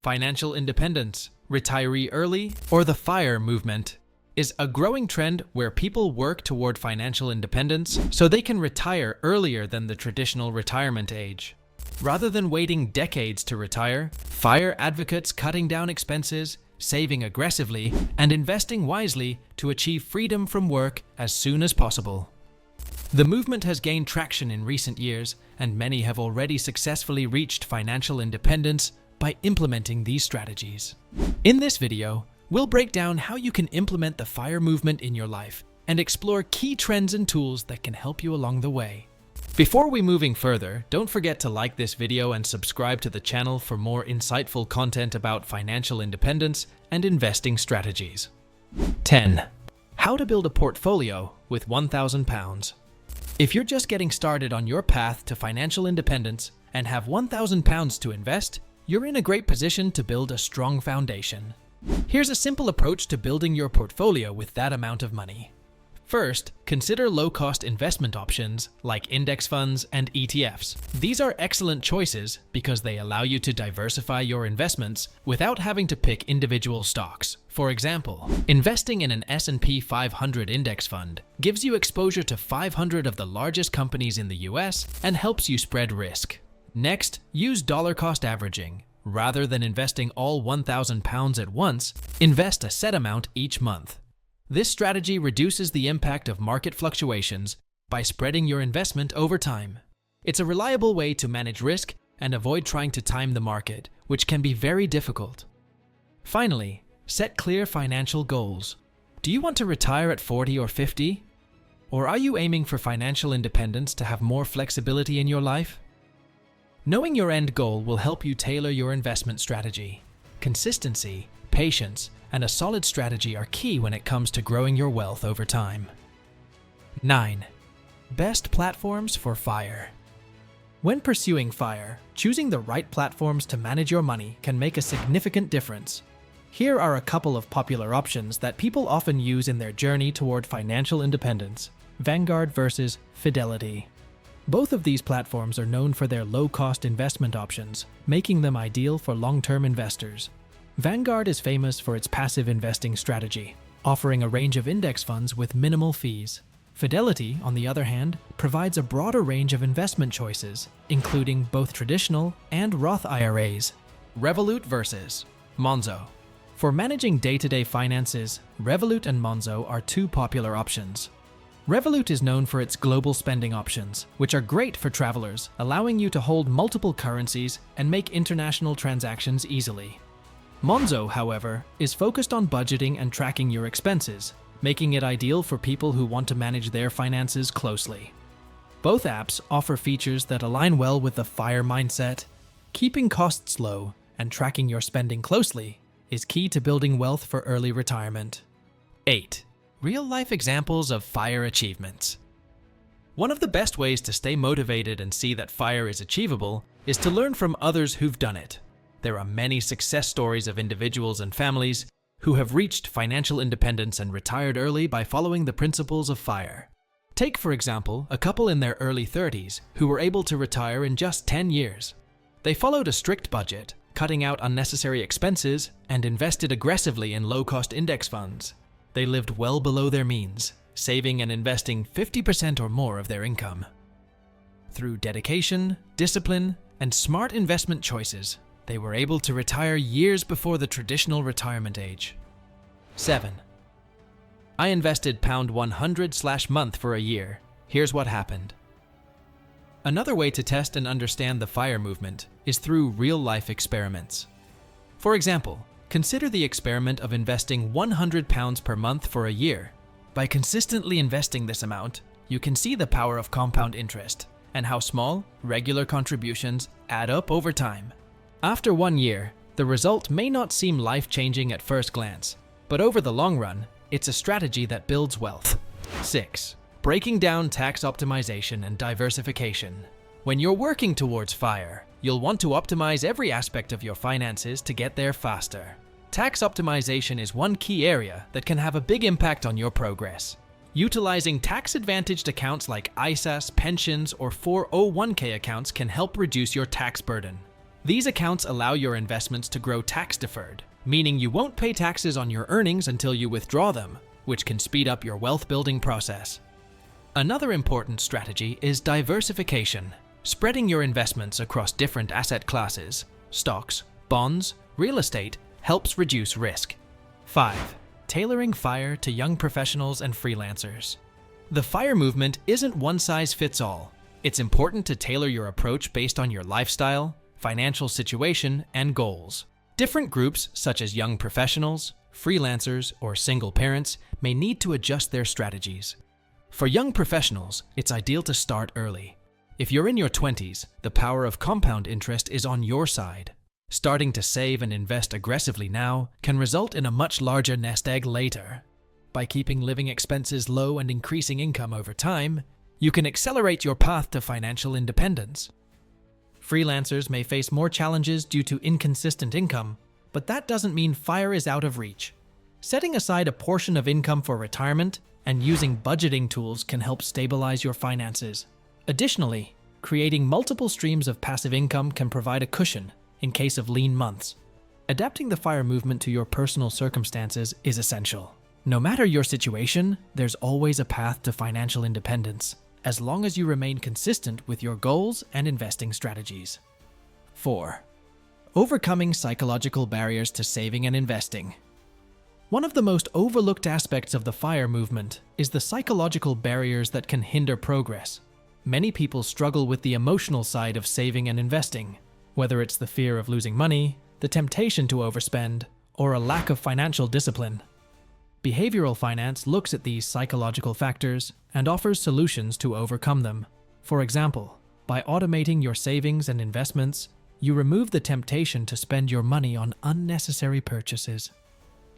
Financial independence, retiree early, or the FIRE movement is a growing trend where people work toward financial independence so they can retire earlier than the traditional retirement age. Rather than waiting decades to retire, FIRE advocates cutting down expenses, saving aggressively, and investing wisely to achieve freedom from work as soon as possible. The movement has gained traction in recent years, and many have already successfully reached financial independence by implementing these strategies. In this video, we'll break down how you can implement the FIRE movement in your life and explore key trends and tools that can help you along the way. Before we moving further, don't forget to like this video and subscribe to the channel for more insightful content about financial independence and investing strategies. 10. How to build a portfolio with £1,000. If you're just getting started on your path to financial independence and have £1,000 to invest, you're in a great position to build a strong foundation. Here's a simple approach to building your portfolio with that amount of money. First, consider low-cost investment options like index funds and ETFs. These are excellent choices because they allow you to diversify your investments without having to pick individual stocks. For example, investing in an S&P 500 index fund gives you exposure to 500 of the largest companies in the US and helps you spread risk. Next, use dollar-cost averaging. Rather than investing all £1,000 at once, invest a set amount each month. This strategy reduces the impact of market fluctuations by spreading your investment over time. It's a reliable way to manage risk and avoid trying to time the market, which can be very difficult. Finally, set clear financial goals. Do you want to retire at 40 or 50? Or are you aiming for financial independence to have more flexibility in your life? Knowing your end goal will help you tailor your investment strategy. Consistency, patience, and a solid strategy are key when it comes to growing your wealth over time. 9. Best platforms for FIRE. When pursuing FIRE, choosing the right platforms to manage your money can make a significant difference. Here are a couple of popular options that people often use in their journey toward financial independence. Vanguard versus Fidelity. Both of these platforms are known for their low-cost investment options, making them ideal for long-term investors. Vanguard is famous for its passive investing strategy, offering a range of index funds with minimal fees. Fidelity, on the other hand, provides a broader range of investment choices, including both traditional and Roth IRAs. Revolut versus Monzo. For managing day-to-day finances, Revolut and Monzo are two popular options. Revolut is known for its global spending options, which are great for travelers, allowing you to hold multiple currencies and make international transactions easily. Monzo, however, is focused on budgeting and tracking your expenses, making it ideal for people who want to manage their finances closely. Both apps offer features that align well with the FIRE mindset. Keeping costs low and tracking your spending closely is key to building wealth for early retirement. 8. Real-life examples of FIRE achievements. One of the best ways to stay motivated and see that FIRE is achievable is to learn from others who've done it. There are many success stories of individuals and families who have reached financial independence and retired early by following the principles of FIRE. Take, for example, a couple in their early 30s who were able to retire in just 10 years. They followed a strict budget, cutting out unnecessary expenses, and invested aggressively in low-cost index funds. They lived well below their means, saving and investing 50% or more of their income. Through dedication, discipline, and smart investment choices, they were able to retire years before the traditional retirement age. 7. I invested £100/month for a year. Here's what happened. Another way to test and understand the FIRE movement is through real-life experiments. For example, consider the experiment of investing £100 per month for a year. By consistently investing this amount, you can see the power of compound interest and how small, regular contributions add up over time. After 1 year, the result may not seem life-changing at first glance, but over the long run, it's a strategy that builds wealth. 6. Breaking down tax optimization and diversification. When you're working towards FIRE, you'll want to optimize every aspect of your finances to get there faster. Tax optimization is one key area that can have a big impact on your progress. Utilizing tax-advantaged accounts like ISAs, pensions, or 401k accounts can help reduce your tax burden. These accounts allow your investments to grow tax-deferred, meaning you won't pay taxes on your earnings until you withdraw them, which can speed up your wealth-building process. Another important strategy is diversification, spreading your investments across different asset classes, stocks, bonds, real estate, helps reduce risk. 5. Tailoring FIRE to young professionals and freelancers. The FIRE movement isn't one size fits all. It's important to tailor your approach based on your lifestyle, financial situation, and goals. Different groups, such as young professionals, freelancers, or single parents, may need to adjust their strategies. For young professionals, it's ideal to start early. If you're in your 20s, the power of compound interest is on your side. Starting to save and invest aggressively now can result in a much larger nest egg later. By keeping living expenses low and increasing income over time, you can accelerate your path to financial independence. Freelancers may face more challenges due to inconsistent income, but that doesn't mean FIRE is out of reach. Setting aside a portion of income for retirement and using budgeting tools can help stabilize your finances. Additionally, creating multiple streams of passive income can provide a cushion in case of lean months. Adapting the FIRE movement to your personal circumstances is essential. No matter your situation, there's always a path to financial independence, as long as you remain consistent with your goals and investing strategies. 4. Overcoming psychological barriers to saving and investing. One of the most overlooked aspects of the FIRE movement is the psychological barriers that can hinder progress. Many people struggle with the emotional side of saving and investing, whether it's the fear of losing money, the temptation to overspend, or a lack of financial discipline. Behavioral finance looks at these psychological factors and offers solutions to overcome them. For example, by automating your savings and investments, you remove the temptation to spend your money on unnecessary purchases.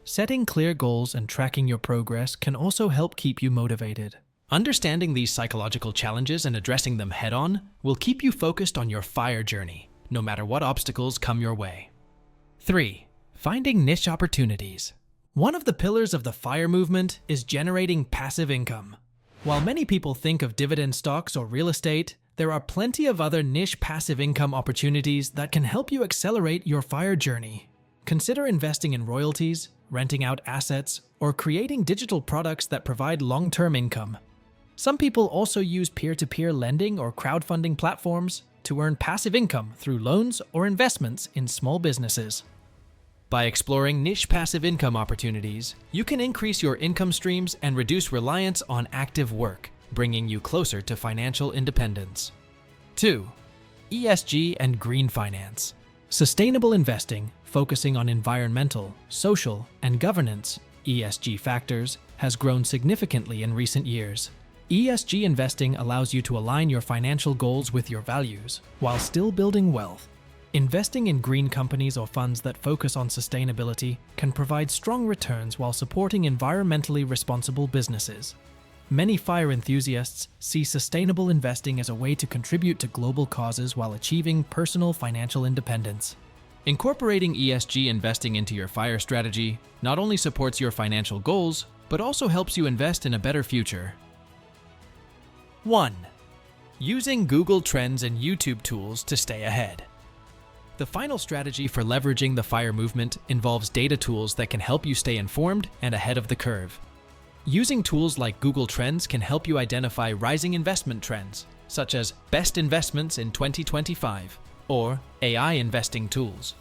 Setting clear goals and tracking your progress can also help keep you motivated. Understanding these psychological challenges and addressing them head-on will keep you focused on your FIRE journey, no matter what obstacles come your way. 3. Finding niche opportunities. One of the pillars of the FIRE movement is generating passive income. While many people think of dividend stocks or real estate, there are plenty of other niche passive income opportunities that can help you accelerate your FIRE journey. Consider investing in royalties, renting out assets, or creating digital products that provide long-term income. Some people also use peer-to-peer lending or crowdfunding platforms to earn passive income through loans or investments in small businesses. By exploring niche passive income opportunities, you can increase your income streams and reduce reliance on active work, bringing you closer to financial independence. 2. ESG and green finance. Sustainable investing, focusing on environmental, social, and governance (ESG) factors, has grown significantly in recent years. ESG investing allows you to align your financial goals with your values, while still building wealth. Investing in green companies or funds that focus on sustainability can provide strong returns while supporting environmentally responsible businesses. Many FIRE enthusiasts see sustainable investing as a way to contribute to global causes while achieving personal financial independence. Incorporating ESG investing into your FIRE strategy not only supports your financial goals, but also helps you invest in a better future. 1. Using Google Trends and YouTube tools to stay ahead. The final strategy for leveraging the FIRE movement involves data tools that can help you stay informed and ahead of the curve. Using tools like Google Trends can help you identify rising investment trends, such as best investments in 2025 or AI investing tools.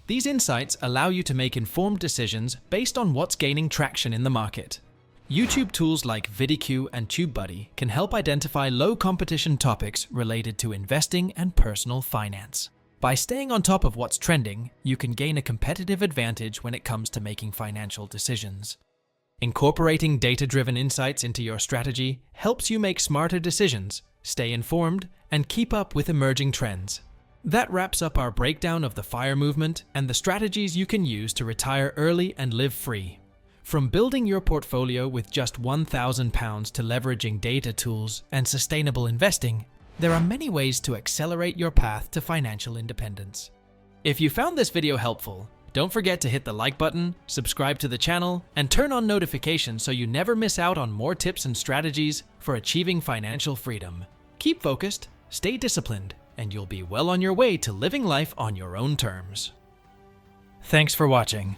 These insights allow you to make informed decisions based on what's gaining traction in the market. YouTube tools like VidIQ and TubeBuddy can help identify low-competition topics related to investing and personal finance. By staying on top of what's trending, you can gain a competitive advantage when it comes to making financial decisions. Incorporating data-driven insights into your strategy helps you make smarter decisions, stay informed, and keep up with emerging trends. That wraps up our breakdown of the FIRE movement and the strategies you can use to retire early and live free. From building your portfolio with just £1,000 to leveraging data tools and sustainable investing, there are many ways to accelerate your path to financial independence. If you found this video helpful, don't forget to hit the like button, subscribe to the channel, and turn on notifications so you never miss out on more tips and strategies for achieving financial freedom. Keep focused, stay disciplined, and you'll be well on your way to living life on your own terms. Thanks for watching.